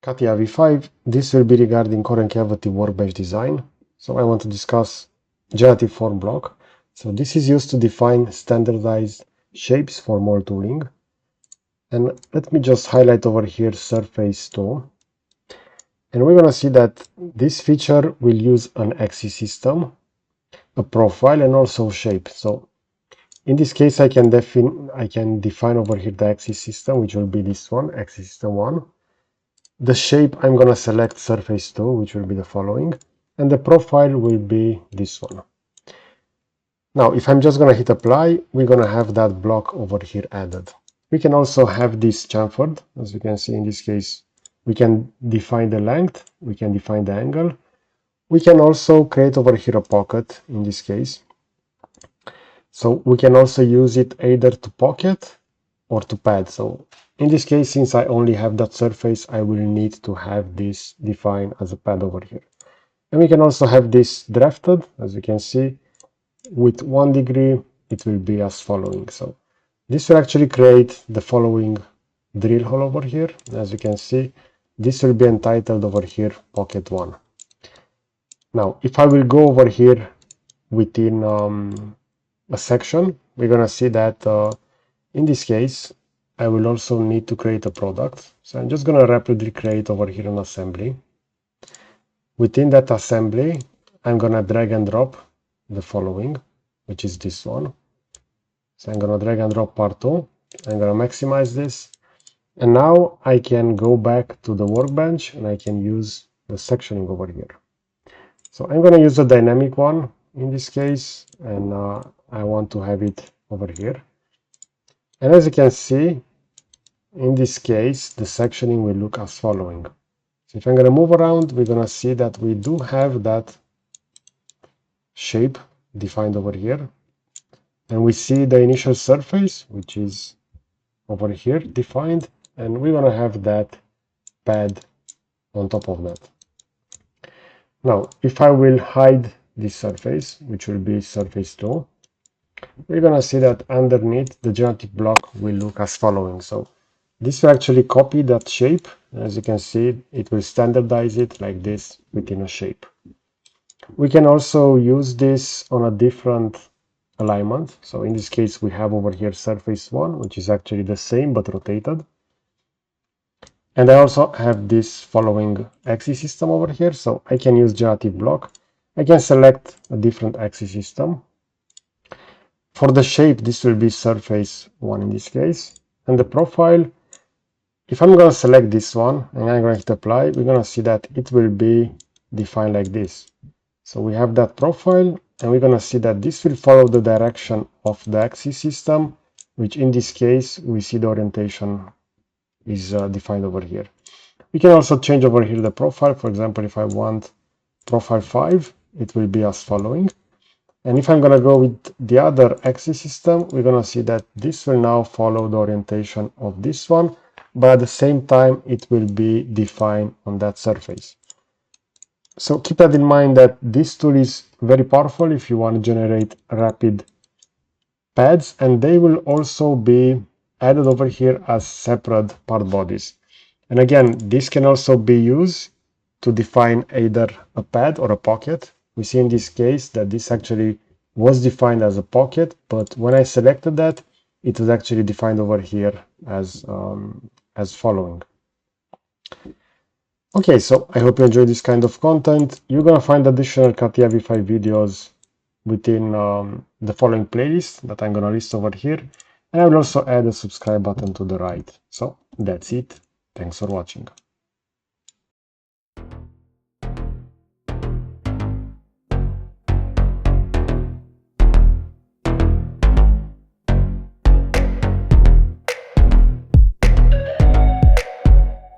CATIA V5, this will be regarding concavity workbench design. So I want to discuss generative form block. So this is used to define standardized shapes for mold tooling. And let me just highlight over here surface 2. And we're going to see that this feature will use an axis system, a profile, and also shape. So in this case, I can define over here the axis system, which will be this one, axis system 1. The shape, I'm going to select surface 2, which will be the following, and the profile will be this one. Now, if I'm just going to hit apply, we're going to have that block over here added. We can also have this chamfered. As you can see in this case, we can define the length, we can define the angle. We can also create over here a pocket in this case. So we can also use it either to pocket or to pad. So in this case, since I only have that surface, I will need to have this defined as a pad over here. And we can also have this drafted, as you can see, with 1 degree, it will be as following. So this will actually create the following drill hole over here. As you can see, this will be entitled over here pocket 1. Now, if I will go over here within a section, we're going to see that in this case, I will also need to create a product. So I'm just going to rapidly create over here an assembly. Within that assembly, I'm going to drag and drop the following, which is this one. So I'm going to drag and drop part 2. I'm going to maximize this. And now I can go back to the workbench and I can use the sectioning over here. So I'm going to use the dynamic one in this case, and I want to have it over here. And as you can see, in this case, the sectioning will look as following. So if I'm going to move around, we're going to see that we do have that shape defined over here. And we see the initial surface, which is over here defined. And we're going to have that pad on top of that. Now, if I will hide this surface, which will be surface 2, we're going to see that underneath the generative block will look as following. So this will actually copy that shape. As you can see, it will standardize it like this within a shape. We can also use this on a different alignment. So in this case, we have over here surface 1, which is actually the same but rotated. And I also have this following axis system over here. So I can use generative block. I can select a different axis system. For the shape, this will be surface 1 in this case. And the profile, if I'm going to select this one and I'm going to hit apply, we're going to see that it will be defined like this. So we have that profile, and we're going to see that this will follow the direction of the axis system, which in this case, we see the orientation is defined over here. We can also change over here the profile. For example, if I want profile 5, it will be as following. And if I'm going to go with the other axis system, we're going to see that this will now follow the orientation of this one, but at the same time, it will be defined on that surface. So keep that in mind that this tool is very powerful if you want to generate rapid pads, and they will also be added over here as separate part bodies. And again, this can also be used to define either a pad or a pocket. We see in this case that this actually was defined as a pocket, but when I selected that, it was actually defined over here as following. Okay, so I hope you enjoyed this kind of content. You're going to find additional CATIA V5 videos within the following playlist that I'm going to list over here. And I will also add a subscribe button to the right. So that's it. Thanks for watching.